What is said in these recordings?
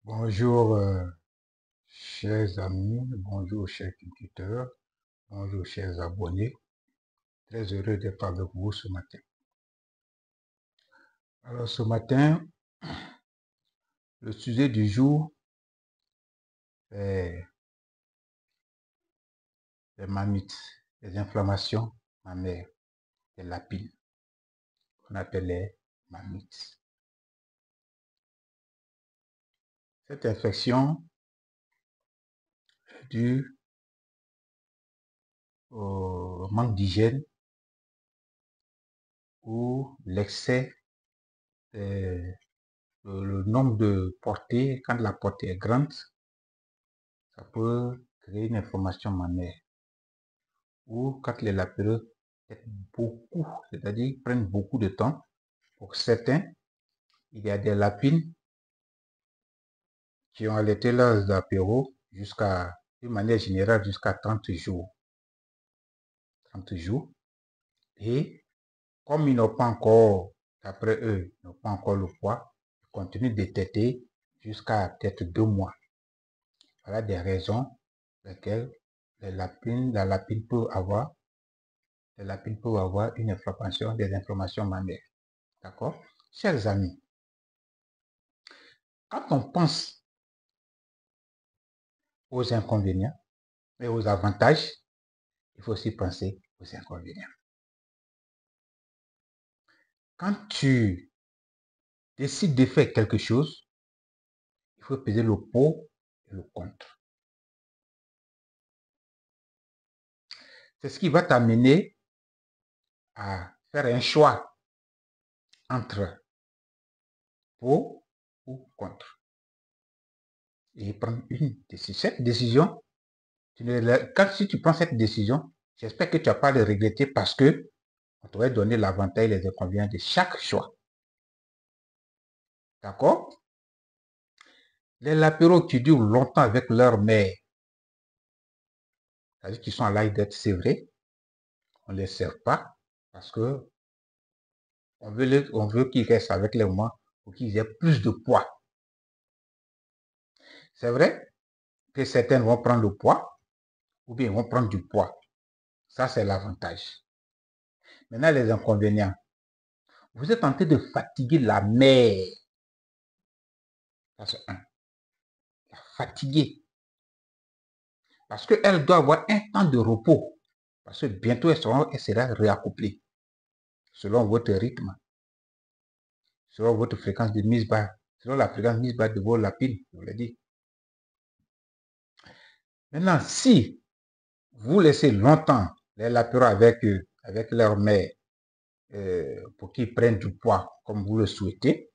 Bonjour, chers amis, bonjour, chers culteurs, bonjour, chers abonnés. Très heureux d'être avec vous ce matin. Alors, ce matin, le sujet du jour est les mammites, les inflammations mammaires, les lapines, qu'on appelle les mammites. Cette infection est due au manque d'hygiène ou l'excès, le nombre de portées. Quand la portée est grande, ça peut créer une inflammation mammaire. Ou quand les lapéreux beaucoup, c'est-à-dire prennent beaucoup de temps. Pour certains, il y a des lapines qui ont allaité leurs lapéraux jusqu'à, d'une manière générale, jusqu'à 30 jours. 30 jours. Et comme ils n'ont pas encore, d'après eux, ils n'ont pas encore le poids, ils continuent de téter jusqu'à peut-être 2 mois. Voilà des raisons pour lesquelles la lapine peut avoir une inflammation, des inflammations mammaires. D'accord? Chers amis, quand on pense aux inconvénients et aux avantages, il faut aussi penser aux inconvénients. Quand tu décides de faire quelque chose, il faut peser le pour et le contre. C'est ce qui va t'amener à faire un choix entre pour ou contre. Et prendre une décision. Cette décision, si tu prends cette décision, j'espère que tu n'as pas à le regretter parce que on t'aurait donné l'avantage et les inconvénients de chaque choix. D'accord? Les lapéraux qui durent longtemps avec leur mère, c'est-à-dire qu'ils sont à l'âge d'être sévrés, on ne les sert pas parce que on veut qu'ils restent avec les mamans pour qu'ils aient plus de poids. C'est vrai que certains vont prendre le poids ou bien ils vont prendre du poids. Ça, c'est l'avantage. Maintenant, les inconvénients. Vous êtes en train de fatiguer la mère. Ça, c'est un. La fatiguer. Parce qu'elle doit avoir un temps de repos. Parce que bientôt, elle sera réaccouplée. Selon votre rythme. Selon votre fréquence de mise bas. Selon la fréquence de mise bas de vos lapines, je vous l'ai dit. Maintenant, si vous laissez longtemps les lapéraux avec leur mère pour qu'ils prennent du poids comme vous le souhaitez,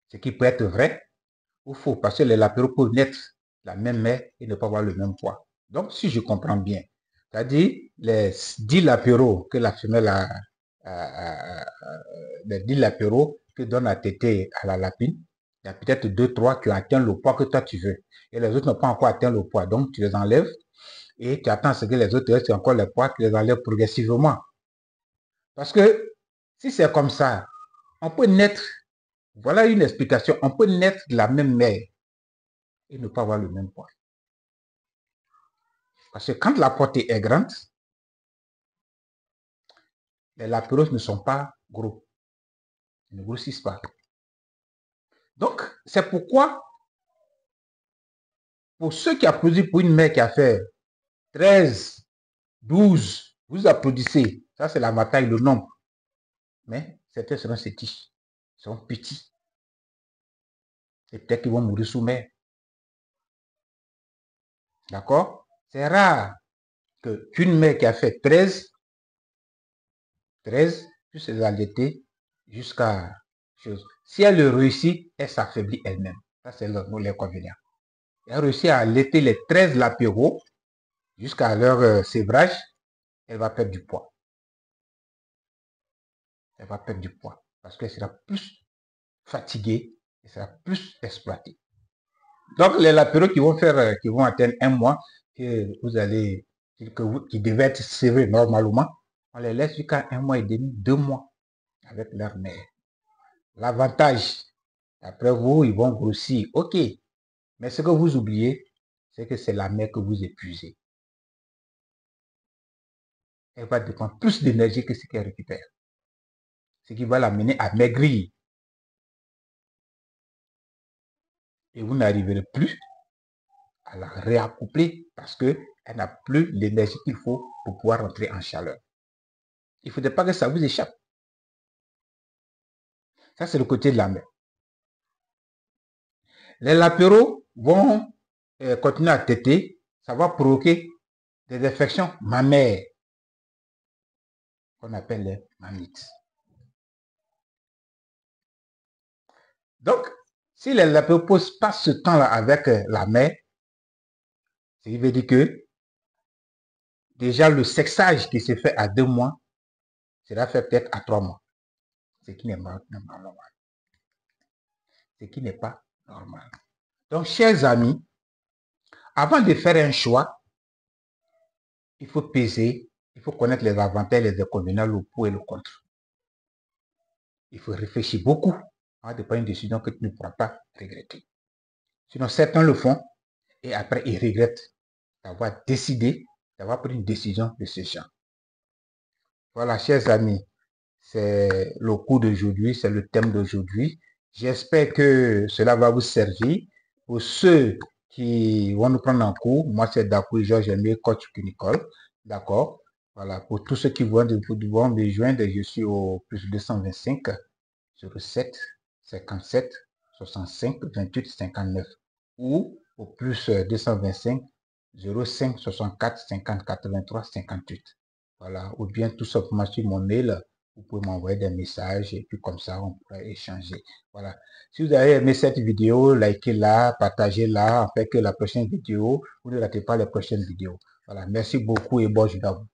ce qui peut être vrai ou faux, parce que les lapéraux peuvent naître la même mère et ne pas avoir le même poids. Donc, si je comprends bien, c'est-à-dire les 10 lapéraux que la femelle les 10 lapéraux que donne à téter à la lapine, il y a peut-être 2-3 qui ont atteint le poids que toi tu veux. Et les autres n'ont pas encore atteint le poids. Donc, tu les enlèves et tu attends ce que les autres restent encore les poids, tu les enlèves progressivement. Parce que si c'est comme ça, on peut naître, voilà une explication, on peut naître de la même mère et ne pas avoir le même poids. Parce que quand la portée est grande, les lapéraux ne sont pas gros. Ils ne grossissent pas. Donc, c'est pourquoi, pour ceux qui applaudissent pour une mère qui a fait 13, 12, vous applaudissez. Ça, c'est la bataille, le nombre. Mais certains seront sétiches, sont petits. Et peut-être qu'ils vont mourir sous mer. D'accord? C'est rare qu'une mère qui a fait 13 puisse les allaiter jusqu'à chose. Si elle le réussit, elle s'affaiblit elle-même. Ça, c'est l'inconvénient. Elle réussit à allaiter les 13 lapéraux jusqu'à leur sévrage, elle va perdre du poids. Elle va perdre du poids parce qu'elle sera plus fatiguée, elle sera plus exploitée. Donc, les lapéraux qui vont atteindre 1 mois, qui devaient être sévrés normalement, on les laisse jusqu'à 1 mois et demi, 2 mois avec leur mère. L'avantage Après vous, ils vont grossir. OK. Mais ce que vous oubliez, c'est que c'est la mère que vous épuisez. Elle va dépendre plus d'énergie que ce qu'elle récupère. Ce qui va l'amener à maigrir. Et vous n'arriverez plus à la réaccoupler parce qu'elle n'a plus l'énergie qu'il faut pour pouvoir rentrer en chaleur. Il ne faudrait pas que ça vous échappe. Ça, c'est le côté de la mère. Les latéraux vont continuer à téter. Ça va provoquer des infections mammaires qu'on appelle les mammites. Donc, si les latéraux passent ce temps-là avec la mère, ce qui veut dire que déjà le sexage qui se fait à 2 mois sera fait peut-être à 3 mois. Ce qui n'est pas normal. Ce qui n'est pas normal. Donc, chers amis, avant de faire un choix, il faut peser, il faut connaître les avantages, les inconvénients, le pour et le contre. Il faut réfléchir beaucoup avant de prendre une décision que tu ne pourras pas regretter. Sinon, certains le font et après, ils regrettent d'avoir décidé, d'avoir pris une décision de ce genre. Voilà, chers amis, c'est le cours d'aujourd'hui, c'est le thème d'aujourd'hui. J'espère que cela va vous servir. Pour ceux qui vont nous prendre en cours, moi c'est Dakou Georges Aimé, coach Nicole. D'accord. Voilà, pour tous ceux qui vont me joindre, je suis au plus 225 07 57 65 28 59 ou au plus 225 05 64 50 83 58. Voilà, ou bien tout simplement sur mon mail, vous pouvez m'envoyer des messages et puis comme ça, on pourrait échanger. Voilà. Si vous avez aimé cette vidéo, likez-la, partagez-la, afin que la prochaine vidéo, vous ne ratez pas les prochaines vidéos. Voilà. Merci beaucoup et bonne journée à vous.